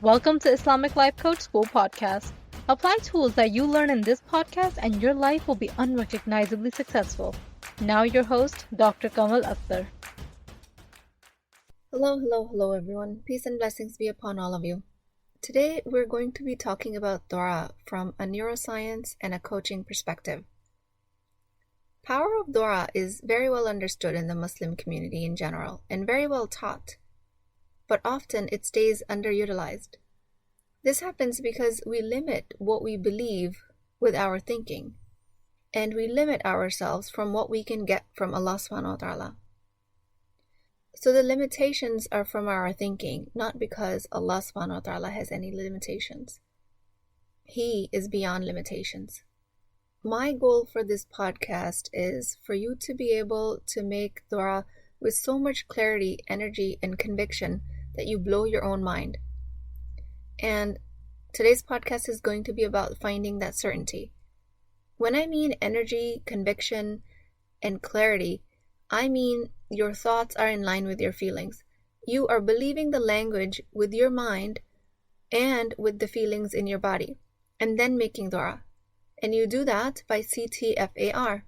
Welcome to Islamic Life Coach School Podcast. Apply tools that you learn in this podcast and your life will be unrecognizably successful. Now your host, Dr. Kamal Akhtar. Hello everyone. Peace and blessings be upon all of you. Today we're going to be talking about dua from a neuroscience and a coaching perspective. Power of dua is very well understood in the Muslim community in general and very well taught, but often it stays underutilized. This happens because we limit what we believe with our thinking, and we limit ourselves from what we can get from Allah subhanahu wa ta'ala. So the limitations are from our thinking, not because Allah subhanahu wa ta'ala has any limitations. He is beyond limitations. My goal for this podcast is for you to be able to make dua with so much clarity, energy, and conviction that you blow your own mind. And today's podcast is going to be about finding that certainty. When I mean energy, conviction, and clarity, I mean your thoughts are in line with your feelings. You are believing the language with your mind and with the feelings in your body, and then making dua. And you do that by CTFAR: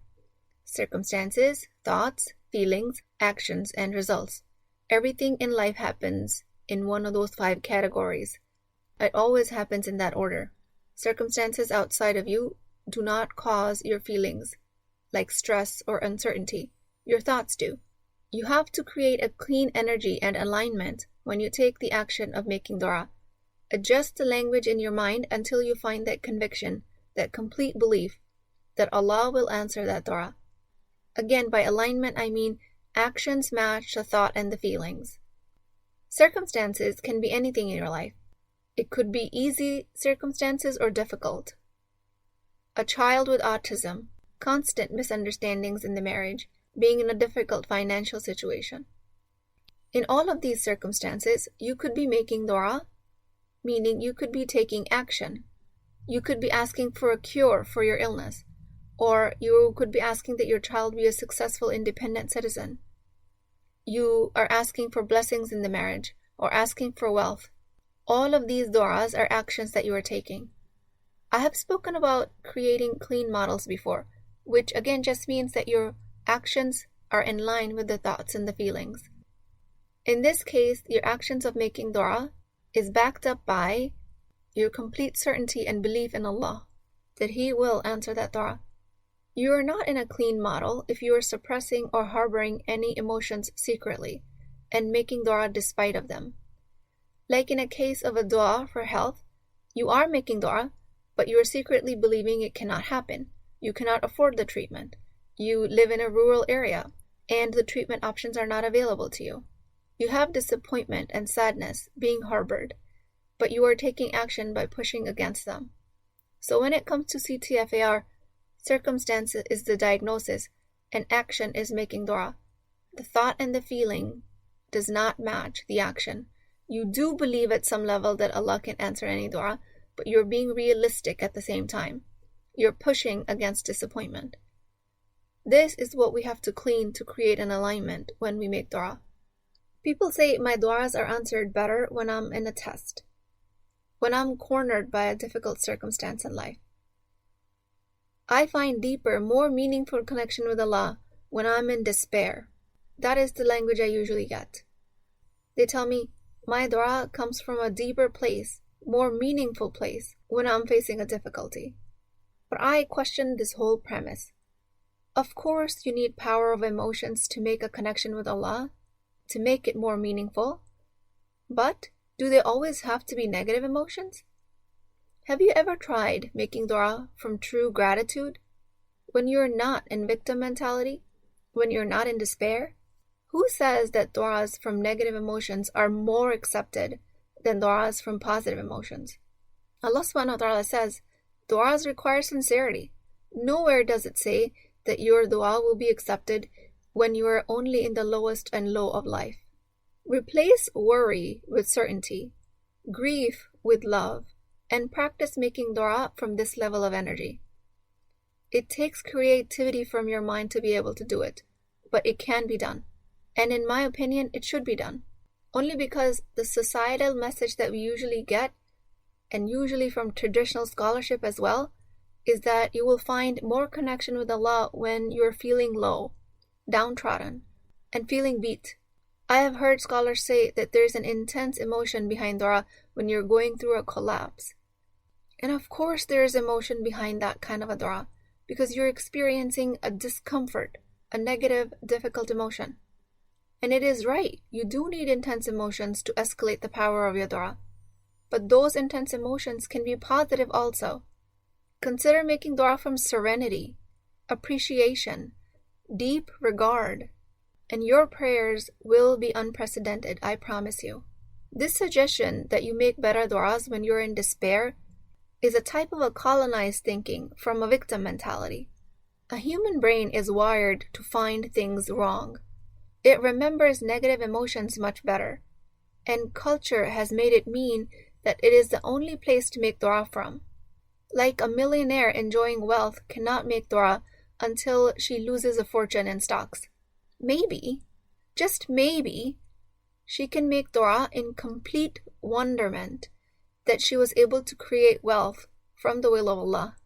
circumstances, thoughts, feelings, actions, and results. Everything in life happens in one of those 5 categories. It always happens in that order. Circumstances outside of you do not cause your feelings, like stress or uncertainty. Your thoughts do. You have to create a clean energy and alignment when you take the action of making dua. Adjust the language in your mind until you find that conviction, that complete belief that Allah will answer that dua. Again, by alignment, I mean actions match the thought and the feelings. Circumstances can be anything in your life. It could be easy circumstances or difficult. A child with autism, constant misunderstandings in the marriage, being in a difficult financial situation. In all of these circumstances, you could be making dua, meaning you could be taking action. You could be asking for a cure for your illness, or you could be asking that your child be a successful, independent citizen. You are asking for blessings in the marriage, or asking for wealth. All of these duas are actions that you are taking. I have spoken about creating clean models before, which again just means that your actions are in line with the thoughts and the feelings. In this case, your actions of making dua is backed up by your complete certainty and belief in Allah, that He will answer that dua. You are not in a clean model if you are suppressing or harboring any emotions secretly and making dua despite of them. Like in a case of a dua for health, you are making dua, but you are secretly believing it cannot happen. You cannot afford the treatment. You live in a rural area, and the treatment options are not available to you. You have disappointment and sadness being harbored, but you are taking action by pushing against them. So when it comes to CTFAR, circumstance is the diagnosis, and action is making dua. The thought and the feeling does not match the action. You do believe at some level that Allah can answer any dua, but you're being realistic at the same time. You're pushing against disappointment. This is what we have to clean to create an alignment when we make dua. People say my duas are answered better when I'm in a test, when I'm cornered by a difficult circumstance in life. I find deeper, more meaningful connection with Allah when I'm in despair. That is the language I usually get. They tell me my dua comes from a deeper place, more meaningful place when I'm facing a difficulty. But I question this whole premise. Of course, you need power of emotions to make a connection with Allah, to make it more meaningful. But do they always have to be negative emotions? Have you ever tried making dua from true gratitude? When you're not in victim mentality? When you're not in despair? Who says that duas from negative emotions are more accepted than duas from positive emotions? Allah subhanahu wa ta'ala says, duas require sincerity. Nowhere does it say that your dua will be accepted when you are only in the lowest and low of life. Replace worry with certainty, grief with love, and practice making dua from this level of energy. It takes creativity from your mind to be able to do it, but it can be done. And in my opinion, it should be done. only because the societal message that we usually get, and usually from traditional scholarship as well, is that you will find more connection with Allah when you're feeling low, downtrodden, and feeling beat. I have heard scholars say that there's an intense emotion behind dua when you're going through a collapse. And of course there is emotion behind that kind of a dua, because you're experiencing a discomfort, a negative, difficult emotion. And it is right, you do need intense emotions to escalate the power of your dua. But those intense emotions can be positive also. Consider making dua from serenity, appreciation, deep regard, and your prayers will be unprecedented, I promise you. This suggestion that you make better duas when you're in despair is a type of a colonized thinking from a victim mentality. A human brain is wired to find things wrong. It remembers negative emotions much better, and culture has made it mean that it is the only place to make dua from. Like a millionaire enjoying wealth cannot make dua until she loses a fortune in stocks. Maybe, just maybe, she can make dua in complete wonderment that she was able to create wealth from the will of Allah.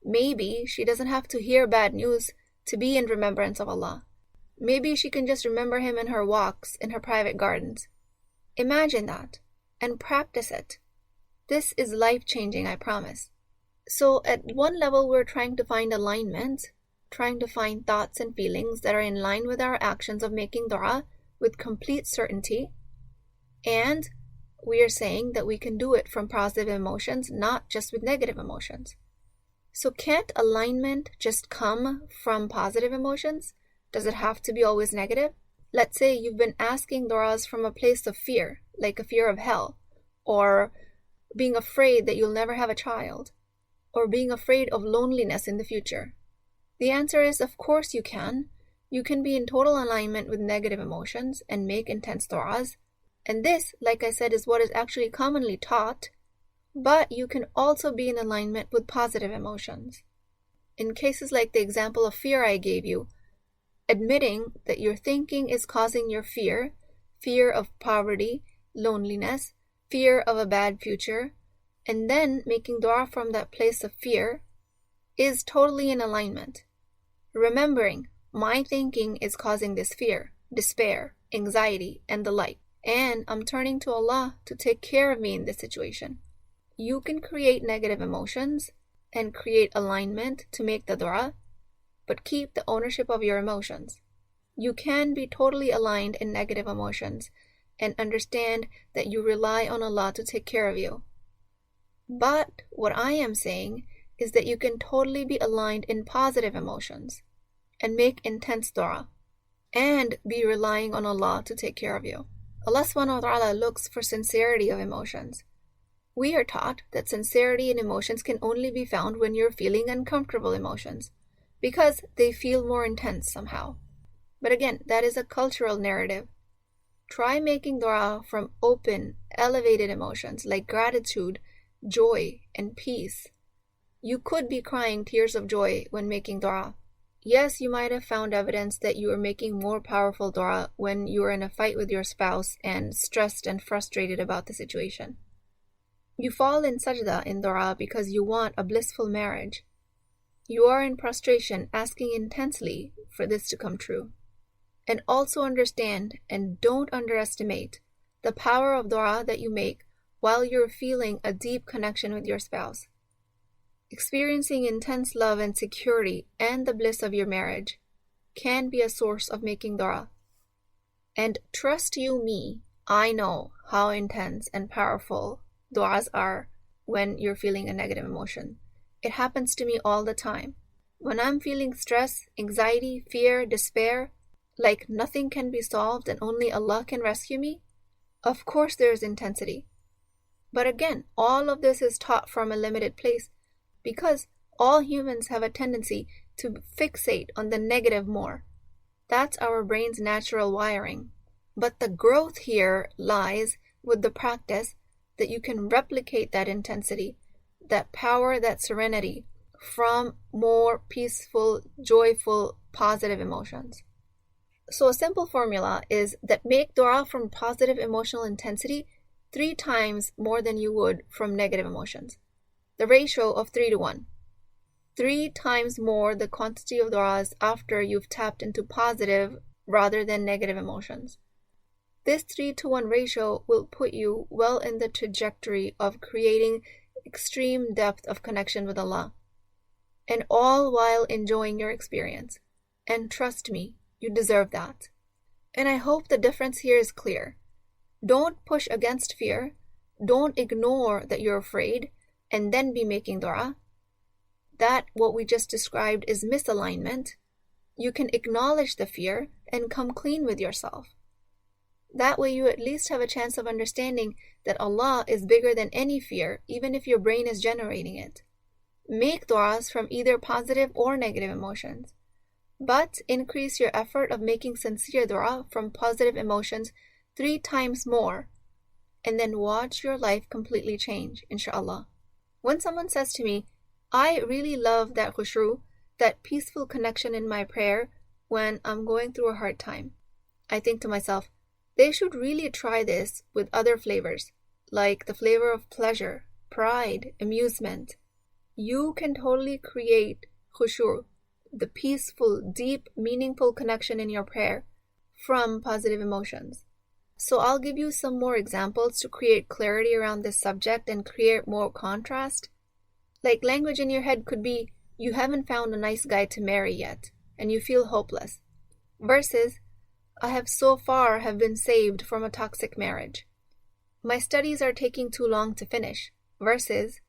Maybe she doesn't have to hear bad news to be in remembrance of Allah. Maybe she can just remember Him in her walks, in her private gardens. Imagine that, and practice it. This is life-changing, I promise. So at one level, we're trying to find alignment, trying to find thoughts and feelings that are in line with our actions of making dua with complete certainty. And we are saying that we can do it from positive emotions, not just with negative emotions. So can't alignment just come from positive emotions? Does it have to be always negative? Let's say you've been asking duas from a place of fear, like a fear of hell, or being afraid that you'll never have a child, or being afraid of loneliness in the future. The answer is, of course you can. You can be in total alignment with negative emotions and make intense duas. And this, like I said, is what is actually commonly taught. But you can also be in alignment with positive emotions. In cases like the example of fear I gave you, admitting that your thinking is causing your fear, fear of poverty, loneliness, fear of a bad future, and then making dua from that place of fear is totally in alignment. Remembering, my thinking is causing this fear, despair, anxiety, and the like, and I'm turning to Allah to take care of me in this situation. You can create negative emotions and create alignment to make the dua, but keep the ownership of your emotions. You can be totally aligned in negative emotions and understand that you rely on Allah to take care of you. But what I am saying is that you can totally be aligned in positive emotions and make intense dua and be relying on Allah to take care of you. Allah subhanahu wa ta'ala looks for sincerity of emotions. We are taught that sincerity in emotions can only be found when you're feeling uncomfortable emotions, because they feel more intense somehow. But again, that is a cultural narrative. Try making dua from open, elevated emotions like gratitude, joy, and peace. You could be crying tears of joy when making dua. Yes, you might have found evidence that you are making more powerful dua when you are in a fight with your spouse and stressed and frustrated about the situation. You fall in sajda in dua because you want a blissful marriage. You are in prostration asking intensely for this to come true. And also understand and don't underestimate the power of dua that you make while you're feeling a deep connection with your spouse. Experiencing intense love and security and the bliss of your marriage can be a source of making dua. And trust you me, I know how intense and powerful duas are when you're feeling a negative emotion. It happens to me all the time. When I'm feeling stress, anxiety, fear, despair, like nothing can be solved and only Allah can rescue me, of course there is intensity. But again, all of this is taught from a limited place because all humans have a tendency to fixate on the negative more. That's our brain's natural wiring. But the growth here lies with the practice that you can replicate that intensity, that power, that serenity from more peaceful, joyful, positive emotions. So a simple formula is that make dua from positive emotional intensity 3 times more than you would from negative emotions. The ratio of 3 to 1. 3 times more the quantity of du'as after you've tapped into positive rather than negative emotions. This 3 to 1 ratio will put you well in the trajectory of creating extreme depth of connection with Allah, and all while enjoying your experience. And trust me, you deserve that. And I hope the difference here is clear. Don't push against fear. Don't ignore that you're afraid and then be making dua. That, what we just described, is misalignment. You can acknowledge the fear and come clean with yourself. That way you at least have a chance of understanding that Allah is bigger than any fear, even if your brain is generating it. Make du'as from either positive or negative emotions, but increase your effort of making sincere du'a from positive emotions 3 times more, and then watch your life completely change, inshallah. When someone says to me, I really love that khushu, that peaceful connection in my prayer when I'm going through a hard time, I think to myself, they should really try this with other flavors, like the flavor of pleasure, pride, amusement. You can totally create khushu, the peaceful, deep, meaningful connection in your prayer from positive emotions. So I'll give you some more examples to create clarity around this subject and create more contrast. Like language in your head could be, you haven't found a nice guy to marry yet, and you feel hopeless. Versus, I have so far have been saved from a toxic marriage. My studies are taking too long to finish. Versus,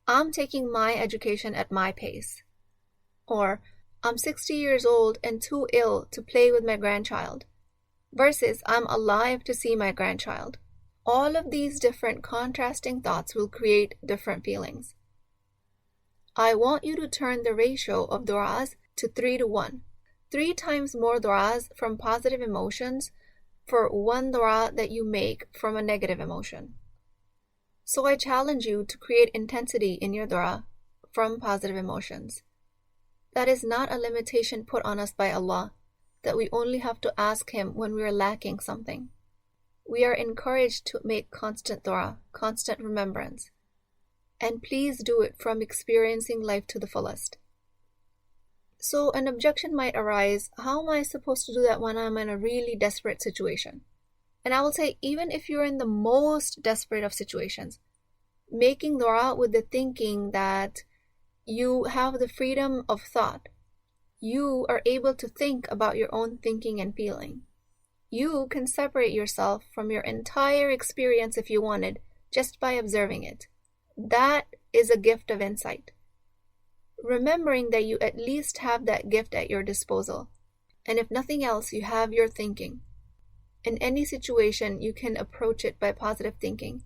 I'm taking my education at my pace. Or, I'm 60 years old and too ill to play with my grandchild. Versus, I'm alive to see my grandchild. All of these different contrasting thoughts will create different feelings. I want you to turn the ratio of du'as to 3 to 1. 3 times more du'as from positive emotions for 1 du'a that you make from a negative emotion. So I challenge you to create intensity in your du'a from positive emotions. That is not a limitation put on us by Allah, that we only have to ask Him when we are lacking something. We are encouraged to make constant du'a, constant remembrance. And please do it from experiencing life to the fullest. So an objection might arise, how am I supposed to do that when I'm in a really desperate situation? And I will say, even if you're in the most desperate of situations, making dua with the thinking that you have the freedom of thought. You are able to think about your own thinking and feeling. You can separate yourself from your entire experience if you wanted, just by observing it. That is a gift of insight. Remembering that you at least have that gift at your disposal. And if nothing else, you have your thinking. In any situation, you can approach it by positive thinking.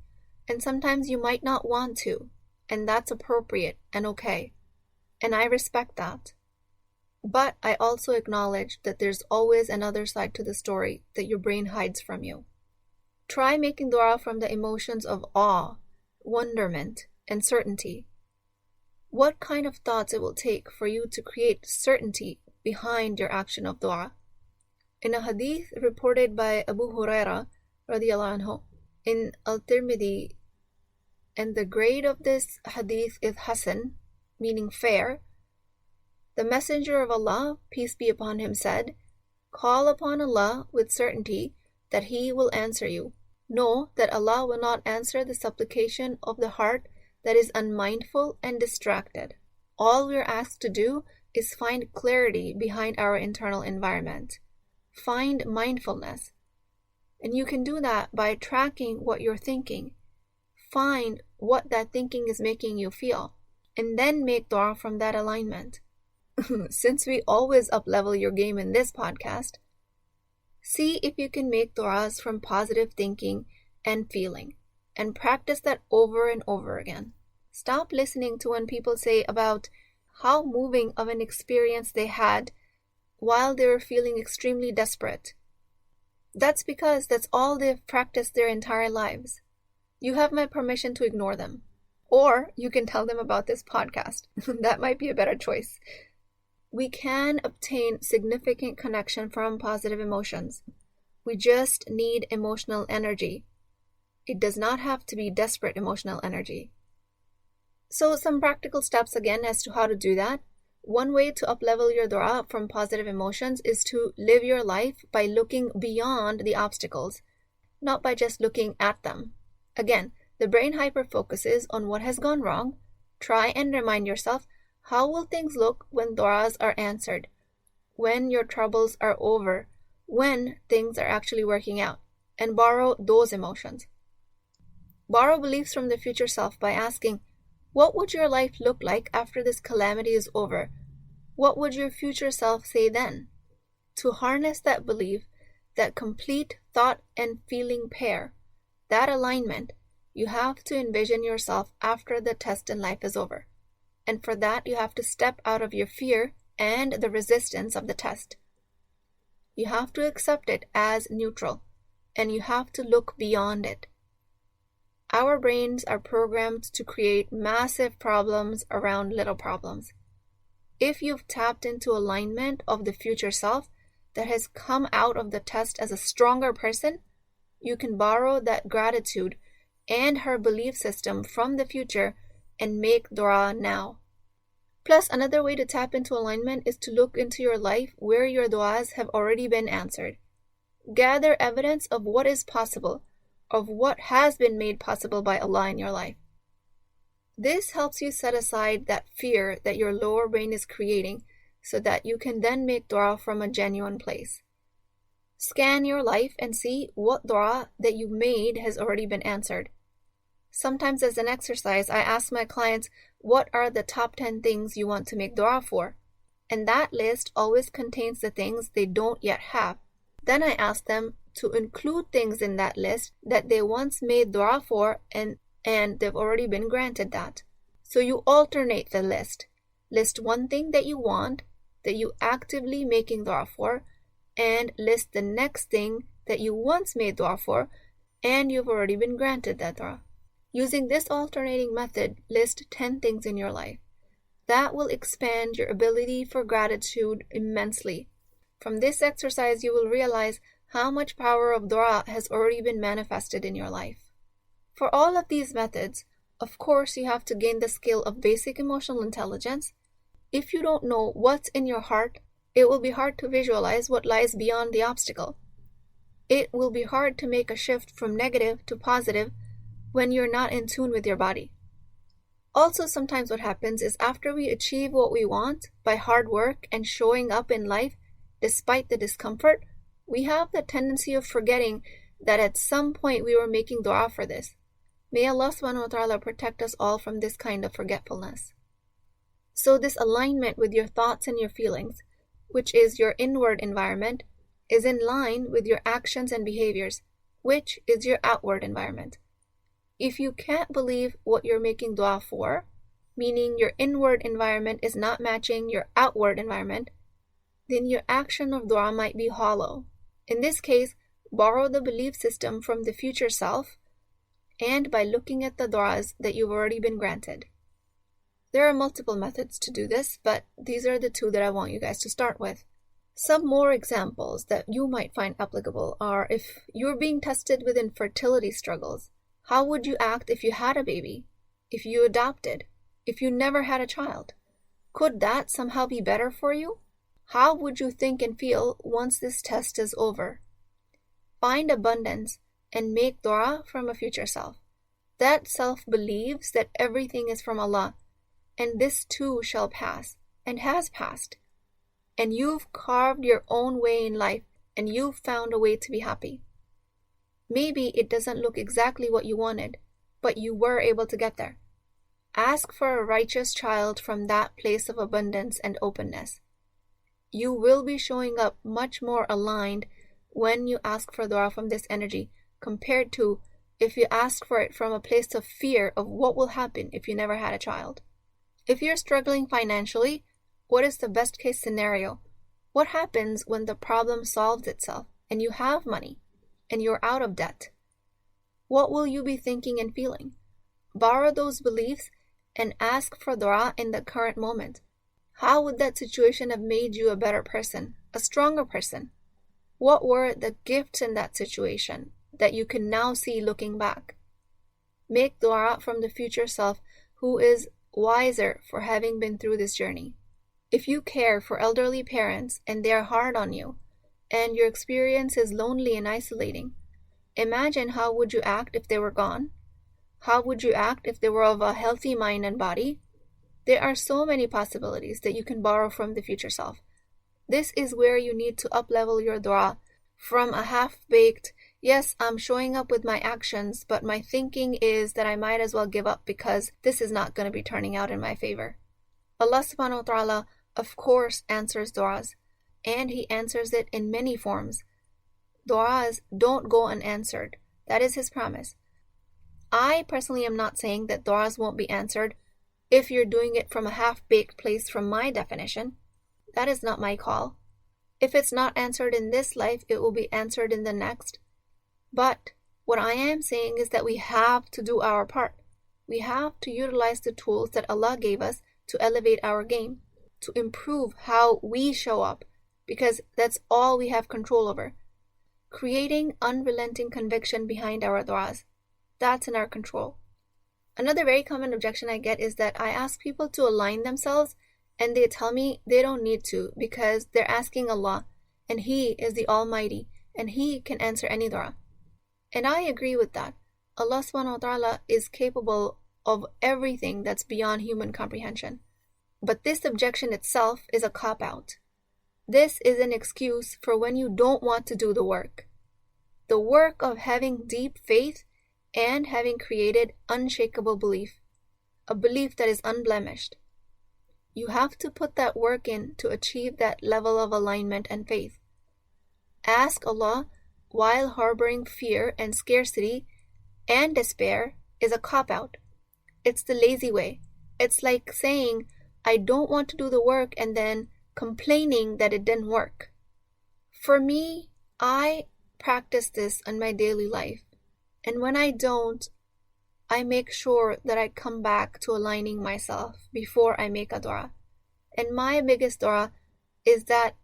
And sometimes you might not want to, and that's appropriate and okay. And I respect that. But I also acknowledge that there's always another side to the story that your brain hides from you. Try making dua from the emotions of awe, wonderment, and certainty. What kind of thoughts it will take for you to create certainty behind your action of dua? In a hadith reported by Abu Huraira radiallahu anhu in Al-Tirmidhi, and the grade of this hadith is Hasan, meaning fair, the Messenger of Allah, peace be upon him, said, call upon Allah with certainty that He will answer you. Know that Allah will not answer the supplication of the heart that is unmindful and distracted. All we are asked to do is find clarity behind our internal environment. Find mindfulness. And you can do that by tracking what you're thinking. Find what that thinking is making you feel, and then make dua from that alignment. Since we always up-level your game in this podcast, see if you can make du'as from positive thinking and feeling, and practice that over and over again. Stop listening to when people say about how moving of an experience they had while they were feeling extremely desperate. That's because that's all they've practiced their entire lives. You have my permission to ignore them. Or you can tell them about this podcast. That might be a better choice. We can obtain significant connection from positive emotions. We just need emotional energy. It does not have to be desperate emotional energy. So some practical steps again as to how to do that. One way to uplevel your dua from positive emotions is to live your life by looking beyond the obstacles, not by just looking at them. Again, the brain hyper-focuses on what has gone wrong. Try and remind yourself, how will things look when duas are answered? When your troubles are over? When things are actually working out? And borrow those emotions. Borrow beliefs from the future self by asking, what would your life look like after this calamity is over? What would your future self say then? To harness that belief, that complete thought and feeling pair, that alignment, you have to envision yourself after the test in life is over. And for that, you have to step out of your fear and the resistance of the test. You have to accept it as neutral, and you have to look beyond it. Our brains are programmed to create massive problems around little problems. If you've tapped into alignment of the future self that has come out of the test as a stronger person, you can borrow that gratitude and her belief system from the future and make dua now. Plus, another way to tap into alignment is to look into your life where your duas have already been answered. Gather evidence of what is possible, of what has been made possible by Allah in your life. This helps you set aside that fear that your lower brain is creating so that you can then make dua from a genuine place. Scan your life and see what dua that you made has already been answered. Sometimes as an exercise, I ask my clients, what are the top 10 things you want to make dua for? And that list always contains the things they don't yet have. Then I ask them to include things in that list that they once made dua for and they've already been granted that. So you alternate the list. List one thing that you want, that you actively making dua for, and list the next thing that you once made dua for and you've already been granted that dua. Using this alternating method, list 10 things in your life. That will expand your ability for gratitude immensely. From this exercise, you will realize how much power of dua has already been manifested in your life. For all of these methods, of course, you have to gain the skill of basic emotional intelligence. If you don't know what's in your heart, it will be hard to visualize what lies beyond the obstacle. It will be hard to make a shift from negative to positive when you're not in tune with your body. Also, sometimes what happens is after we achieve what we want by hard work and showing up in life despite the discomfort, we have the tendency of forgetting that at some point we were making dua for this. May Allah subhanahu wa ta'ala protect us all from this kind of forgetfulness. So this alignment with your thoughts and your feelings, which is your inward environment, is in line with your actions and behaviors, which is your outward environment. If you can't believe what you're making dua for, meaning your inward environment is not matching your outward environment, then your action of dua might be hollow. In this case, borrow the belief system from the future self and by looking at the duas that you've already been granted. There are multiple methods to do this, but these are the two that I want you guys to start with. Some more examples that you might find applicable are if you're being tested with infertility struggles. How would you act if you had a baby? If you adopted? If you never had a child? Could that somehow be better for you? How would you think and feel once this test is over? Find abundance and make dua from a future self. That self believes that everything is from Allah, and this too shall pass, and has passed. And you've carved your own way in life, and you've found a way to be happy. Maybe it doesn't look exactly what you wanted, but you were able to get there. Ask for a righteous child from that place of abundance and openness. You will be showing up much more aligned when you ask for dua from this energy compared to if you ask for it from a place of fear of what will happen if you never had a child. If you're struggling financially, what is the best case scenario? What happens when the problem solves itself and you have money and you're out of debt? What will you be thinking and feeling? Borrow those beliefs and ask for dua in the current moment. How would that situation have made you a better person, a stronger person? What were the gifts in that situation that you can now see looking back? Make dua from the future self who is wiser for having been through this journey. If you care for elderly parents and they are hard on you, and your experience is lonely and isolating, imagine how would you act if they were gone? How would you act if they were of a healthy mind and body? There are so many possibilities that you can borrow from the future self. This is where you need to up-level your dua from a half-baked, yes, I'm showing up with my actions, but my thinking is that I might as well give up because this is not going to be turning out in my favor. Allah subhanahu wa ta'ala, of course, answers du'as, and He answers it in many forms. Du'as don't go unanswered. That is His promise. I personally am not saying that du'as won't be answered if you're doing it from a half-baked place from my definition. That is not my call. If it's not answered in this life, it will be answered in the next. But what I am saying is that we have to do our part. We have to utilize the tools that Allah gave us to elevate our game, to improve how we show up, because that's all we have control over. Creating unrelenting conviction behind our du'as, that's in our control. Another very common objection I get is that I ask people to align themselves and they tell me they don't need to because they're asking Allah and He is the Almighty and He can answer any dua. And I agree with that. Allah subhanahu wa ta'ala is capable of everything that's beyond human comprehension. But this objection itself is a cop-out. This is an excuse for when you don't want to do the work. The work of having deep faith and having created unshakable belief, a belief that is unblemished. You have to put that work in to achieve that level of alignment and faith. Ask Allah while harboring fear and scarcity and despair is a cop-out. It's the lazy way. It's like saying, I don't want to do the work and then complaining that it didn't work. For me, I practice this in my daily life. And when I don't, I make sure that I come back to aligning myself before I make a dua. And my biggest dua is that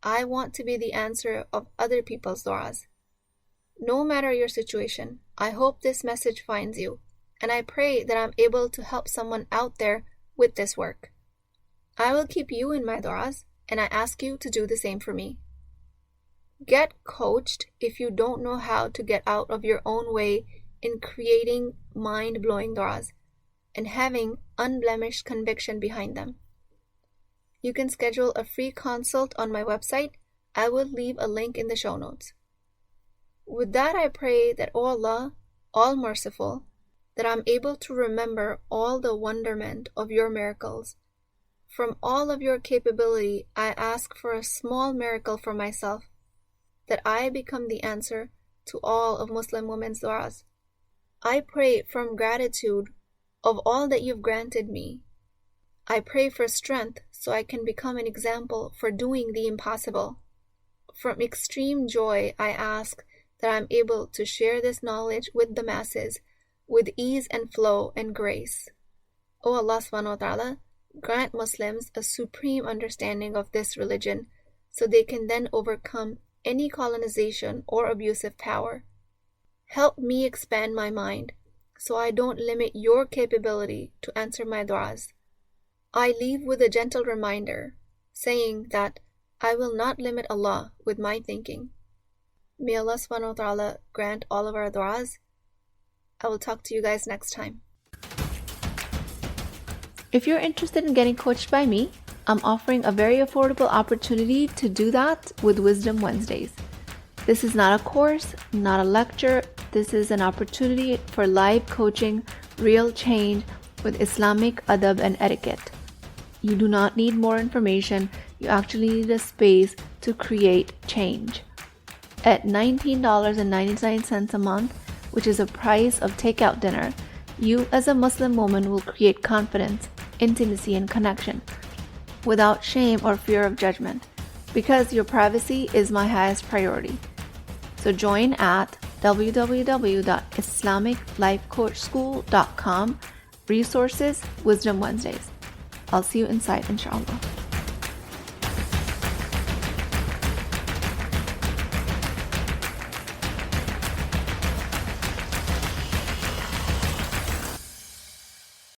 I want to be the answer of other people's duas. No matter your situation, I hope this message finds you, and I pray that I'm able to help someone out there with this work. I will keep you in my duas, and I ask you to do the same for me. Get coached if you don't know how to get out of your own way in creating mind-blowing duas and having unblemished conviction behind them. You can schedule a free consult on my website. I will leave a link in the show notes. With that, I pray that, O Allah, all merciful, that I'm able to remember all the wonderment of your miracles. From all of your capability, I ask for a small miracle for myself, that I become the answer to all of Muslim women's du'as. I pray from gratitude of all that you've granted me. I pray for strength so I can become an example for doing the impossible. From extreme joy, I ask that I'm able to share this knowledge with the masses with ease and flow and grace. O Allah subhanahu wa ta'ala, grant Muslims a supreme understanding of this religion so they can then overcome any colonization or abusive power. Help me expand my mind so I don't limit your capability to answer my du'as. I leave with a gentle reminder saying that I will not limit Allah with my thinking. May Allah subhanahu wa ta'ala grant all of our du'as. I will talk to you guys next time. If you're interested in getting coached by me, I'm offering a very affordable opportunity to do that with Wisdom Wednesdays. This is not a course, not a lecture. This is an opportunity for live coaching, real change with Islamic adab and etiquette. You do not need more information. You actually need a space to create change. At $19.99 a month, which is the price of takeout dinner, you as a Muslim woman will create confidence, intimacy, and connection without shame or fear of judgment, because your privacy is my highest priority. So join at www.islamiclifecoachschool.com, resources, Wisdom Wednesdays. I'll see you inside, inshallah.